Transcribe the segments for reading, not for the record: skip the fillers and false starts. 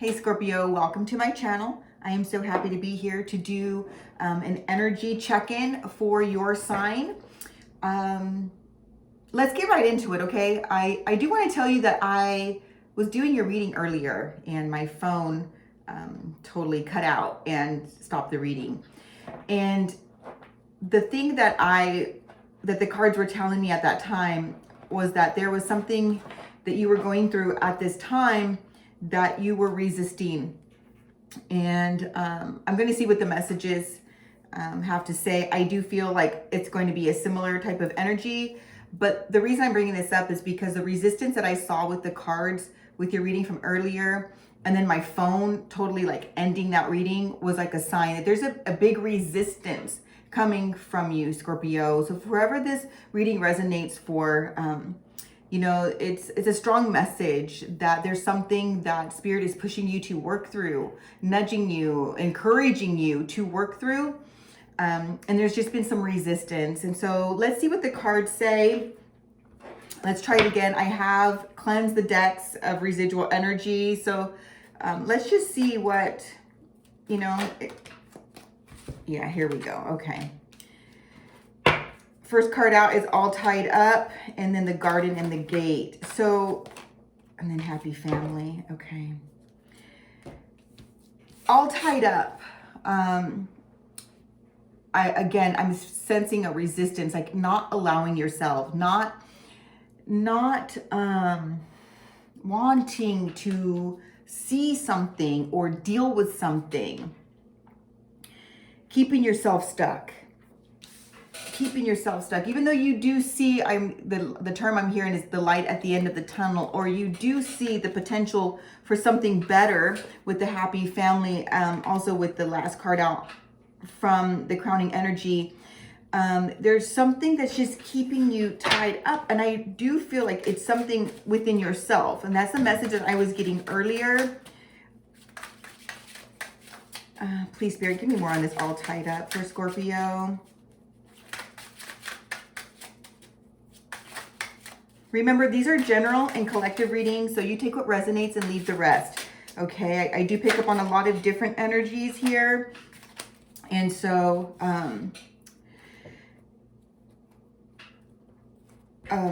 Hey Scorpio, welcome to my channel. I am so happy to be here to do an energy check-in for your sign. Let's get right into it, okay? I do want to tell you that I was doing your reading earlier and my phone totally cut out and stopped the reading. And the thing that the cards were telling me at that time was that there was something that you were going through at this time that you were resisting. And I'm going to see what the messages have to say. I do feel like it's going to be a similar type of energy, but the reason I'm bringing this up is because the resistance that I saw with the cards with your reading from earlier, and then my phone totally like ending that reading, was like a sign that there's a big resistance coming from you, Scorpio. So wherever this reading resonates for, you know, it's a strong message that there's something that Spirit is pushing you to work through, nudging you, encouraging you to work through. And there's just been some resistance. And so let's see what the cards say. Let's try it again. I have cleansed the decks of residual energy. So let's just see what, you know, yeah, here we go. Okay. First card out is all tied up, and then the garden and the gate. So, and then happy family. Okay. All tied up. I'm sensing a resistance, like not allowing yourself, not wanting to see something or deal with something. Keeping yourself stuck. Even though you do see, the term I'm hearing is the light at the end of the tunnel, or you do see the potential for something better with the happy family. Also with the last card out from the crowning energy, there's something that's just keeping you tied up, and I do feel like it's something within yourself, and that's the message that I was getting earlier. Please, Spirit, give me more on this all tied up for Scorpio. Remember, these are general and collective readings, so you take what resonates and leave the rest. Okay, I do pick up on a lot of different energies here. And so,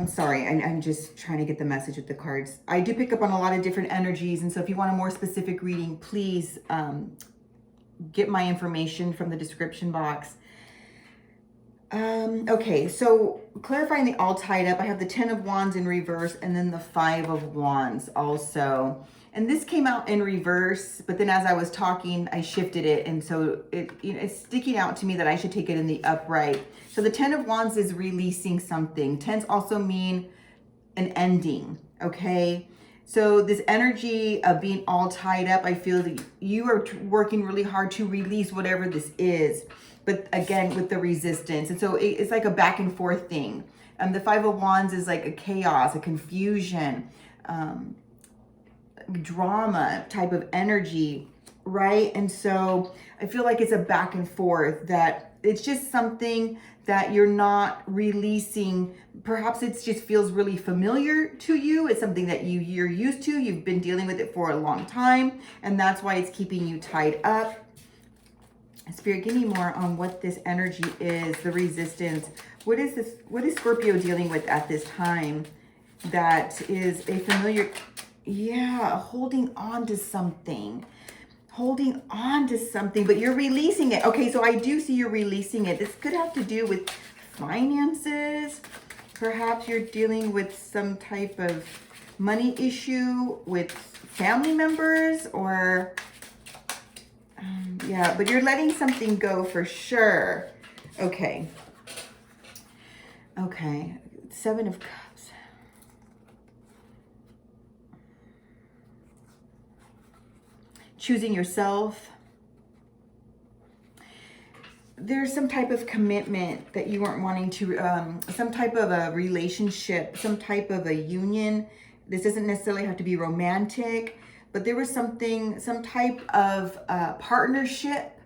sorry, I'm just trying to get the message with the cards. I do pick up on a lot of different energies, and so if you want a more specific reading, please get my information from the description box. Okay, so clarifying the all tied up, I have the 10 of Wands in reverse and then the 5 of Wands also. And this came out in reverse, but then as I was talking, I shifted it. And so it's sticking out to me that I should take it in the upright. So the 10 of Wands is releasing something. 10s also mean an ending, okay? So this energy of being all tied up, I feel that you are working really hard to release whatever this is. But again, with the resistance. And so it's like a back and forth thing. The 5 of Wands is like a chaos, a confusion, drama type of energy, right? And so I feel like it's a back and forth, that it's just something that you're not releasing. Perhaps it just feels really familiar to you. It's something that you're used to. You've been dealing with it for a long time, and that's why it's keeping you tied up. Spirit, give me more on what this energy is, the resistance. What is this? What is Scorpio dealing with at this time that is a familiar, yeah, holding on to something. Holding on to something, but you're releasing it. Okay, so I do see you're releasing it. This could have to do with finances. Perhaps you're dealing with some type of money issue with family members, or yeah, but you're letting something go for sure. Okay. Okay. 7 of Cups. Choosing yourself. There's some type of commitment that you weren't wanting to, some type of a relationship, some type of a union. This doesn't necessarily have to be romantic, but there was something, some type of partnership,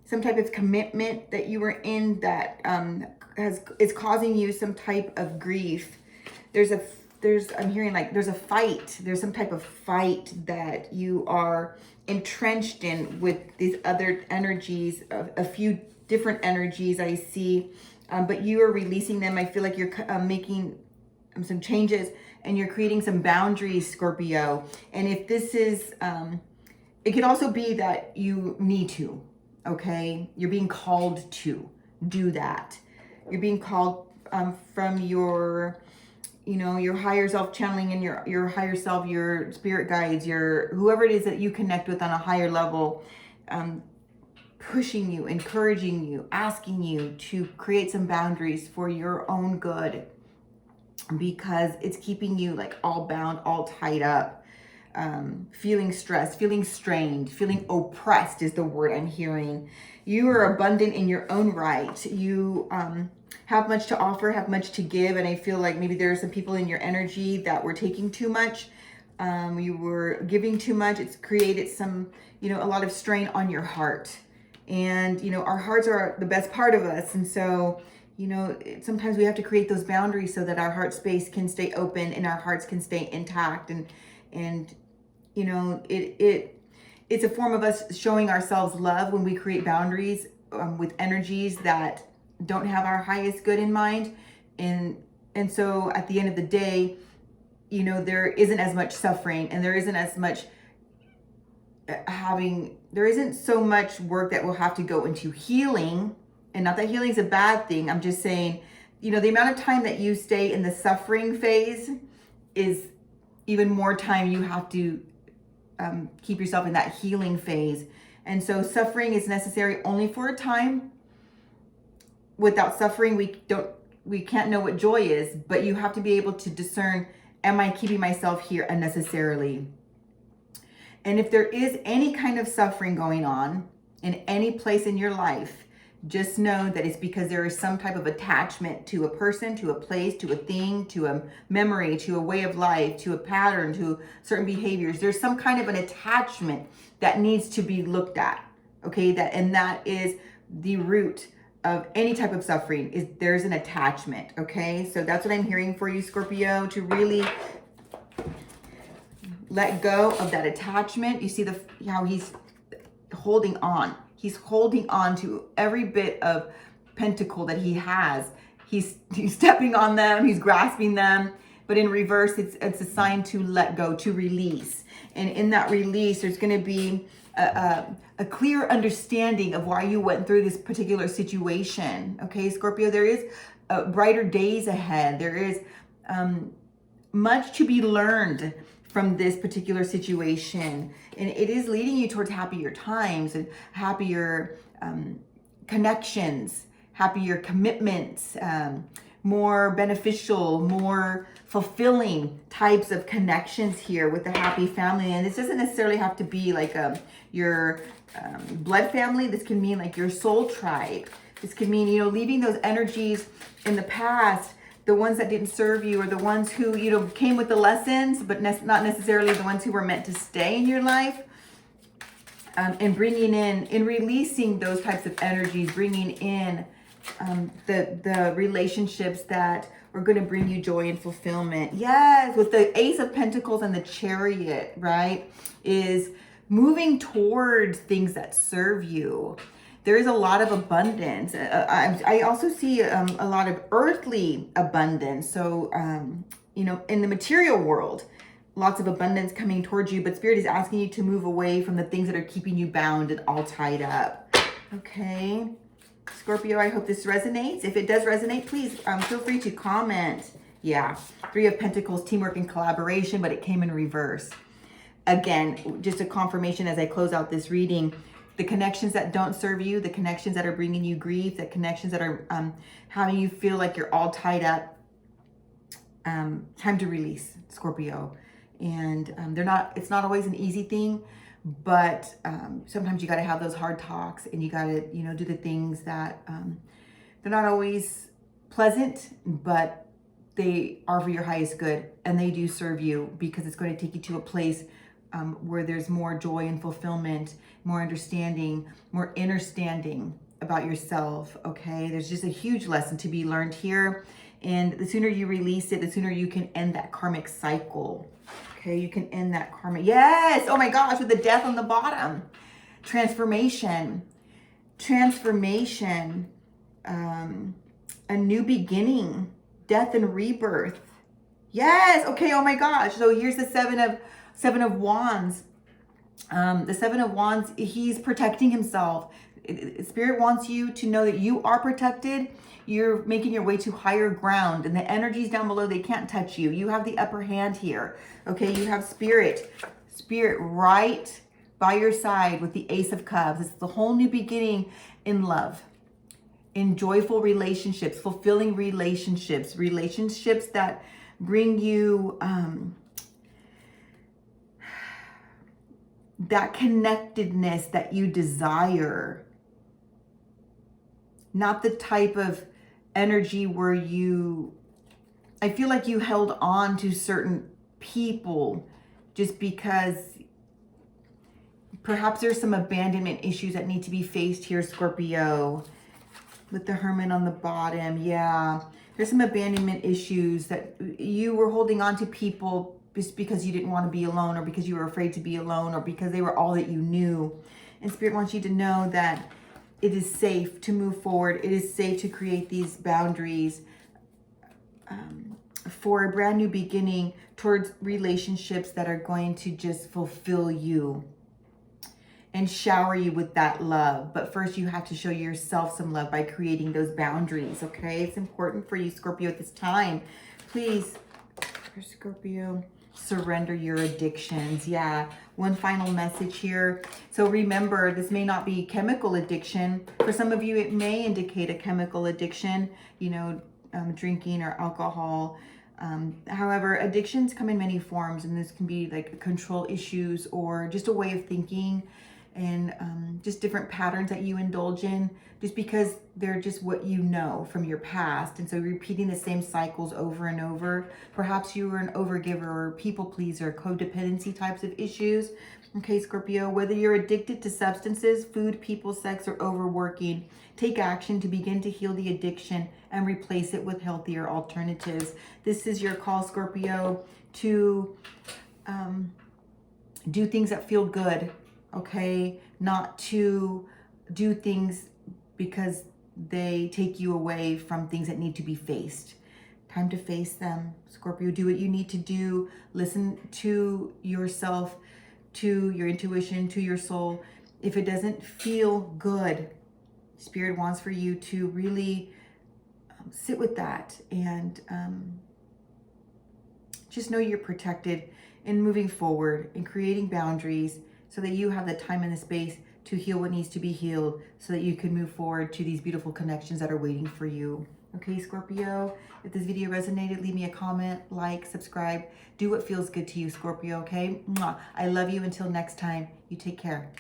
some type of commitment that you were in that is causing you some type of grief. There's a I'm hearing like there's a fight. There's some type of fight that you are entrenched in with these other energies, a few different energies I see, but you are releasing them. I feel like you're making some changes and you're creating some boundaries, Scorpio. And if this is, it could also be that you need to, okay? You're being called to do that. You're being called from your, your higher self, channeling in your higher self, your spirit guides, your whoever it is that you connect with on a higher level, pushing you, encouraging you, asking you to create some boundaries for your own good, because it's keeping you like all bound, all tied up, feeling stressed, feeling strained, feeling oppressed is the word I'm hearing. You are abundant in your own right. You have much to offer, have much to give. And I feel like maybe there are some people in your energy that were taking too much. You were giving too much. It's created some, a lot of strain on your heart. And, our hearts are the best part of us. And so, sometimes we have to create those boundaries so that our heart space can stay open and our hearts can stay intact. And it's a form of us showing ourselves love when we create boundaries with energies that don't have our highest good in mind. And so at the end of the day, there isn't as much suffering and there isn't as much there isn't so much work that will have to go into healing. And not that healing is a bad thing. I'm just saying, the amount of time that you stay in the suffering phase is even more time you have to keep yourself in that healing phase. And so suffering is necessary only for a time. Without suffering, we can't know what joy is, but you have to be able to discern, am I keeping myself here unnecessarily? And if there is any kind of suffering going on in any place in your life, just know that it's because there is some type of attachment to a person, to a place, to a thing, to a memory, to a way of life, to a pattern, to certain behaviors. There's some kind of an attachment that needs to be looked at, okay? That is the root of any type of suffering, is there's an attachment, okay? So that's what I'm hearing for you, Scorpio, to really let go of that attachment. You see how he's holding on. He's holding on to every bit of pentacle that he has. He's stepping on them. He's grasping them. But in reverse, it's a sign to let go, to release. And in that release, there's going to be a clear understanding of why you went through this particular situation. Okay, Scorpio, there is brighter days ahead. There is much to be learned from this particular situation, and it is leading you towards happier times and happier connections, happier commitments, more beneficial, more fulfilling types of connections here with the happy family. And this doesn't necessarily have to be like your blood family. This can mean like your soul tribe. This can mean, leaving those energies in the past, the ones that didn't serve you, or the ones who, came with the lessons, but not necessarily the ones who were meant to stay in your life. And bringing in releasing those types of energies, bringing in the relationships that are going to bring you joy and fulfillment. Yes, with the Ace of Pentacles and the Chariot, right, is moving towards things that serve you. There is a lot of abundance. I also see a lot of earthly abundance. So, in the material world, lots of abundance coming towards you, but Spirit is asking you to move away from the things that are keeping you bound and all tied up. Okay. Scorpio, I hope this resonates. If it does resonate, please feel free to comment. Yeah. 3 of Pentacles, teamwork and collaboration, but it came in reverse. Again, just a confirmation as I close out this reading. The connections that don't serve you, the connections that are bringing you grief, the connections that are having you feel like you're all tied up, time to release, Scorpio. And it's not always an easy thing, but sometimes you got to have those hard talks, and you got to, do the things that they're not always pleasant, but they are for your highest good, and they do serve you, because it's going to take you to a place where there's more joy and fulfillment, more understanding, more understanding about yourself. Okay, there's just a huge lesson to be learned here, And the sooner you release it, the sooner you can end that karmic cycle. Okay, you can end that karmic. Yes, oh my gosh, with the death on the bottom. Transformation. Transformation. A new beginning. Death and rebirth. Yes, okay, oh my gosh. So here's the seven of wands. The Seven of Wands, he's protecting himself. Spirit wants you to know that you are protected. You're making your way to higher ground, and the energies down below, they can't touch you. You have the upper hand here. Okay, you have spirit right by your side with the Ace of Cups. It's the whole new beginning in love, in joyful relationships, fulfilling relationships, relationships that bring you that connectedness that you desire. Not the type of energy where I feel like you held on to certain people just because perhaps there's some abandonment issues that need to be faced here, Scorpio. With the Hermit on the bottom, yeah. There's some abandonment issues that you were holding on to people just because you didn't want to be alone, or because you were afraid to be alone, or because they were all that you knew. And Spirit wants you to know that it is safe to move forward. It is safe to create these boundaries for a brand new beginning towards relationships that are going to just fulfill you and shower you with that love. But first you have to show yourself some love by creating those boundaries, okay? It's important for you, Scorpio, at this time. Please, Scorpio, surrender your addictions. Yeah, one final message here. So remember, this may not be chemical addiction. For some of you, it may indicate a chemical addiction, drinking or alcohol. However, addictions come in many forms, and this can be like control issues or just a way of thinking, and just different patterns that you indulge in just because they're just what you know from your past. And so repeating the same cycles over and over. Perhaps you were an overgiver or people pleaser, codependency types of issues. Okay, Scorpio, whether you're addicted to substances, food, people, sex, or overworking, take action to begin to heal the addiction and replace it with healthier alternatives. This is your call, Scorpio, to do things that feel good. Okay, not to do things because they take you away from things that need to be faced. Time to face them, Scorpio. Do what you need to do. Listen to yourself, to your intuition, to your soul. If it doesn't feel good, Spirit wants for you to really sit with that and just know you're protected in moving forward and creating boundaries, so that you have the time and the space to heal what needs to be healed, so that you can move forward to these beautiful connections that are waiting for you. Okay, Scorpio, if this video resonated, leave me a comment, like, subscribe. Do what feels good to you, Scorpio, okay? Mwah. I love you. Until next time, you take care.